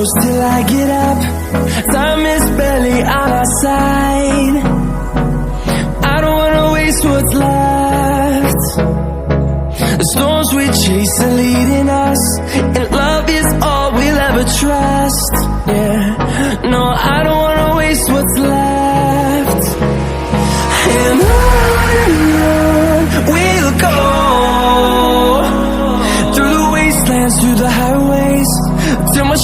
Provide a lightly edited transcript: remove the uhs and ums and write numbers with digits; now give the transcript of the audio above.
close till I get up. Time is barely on our side. I don't wanna waste what's left. The storms we chase are leading us, and love is all we'll ever trust. Yeah, no, I don't wanna waste what's left. And on we'll go, through the wastelands, through the highways, till my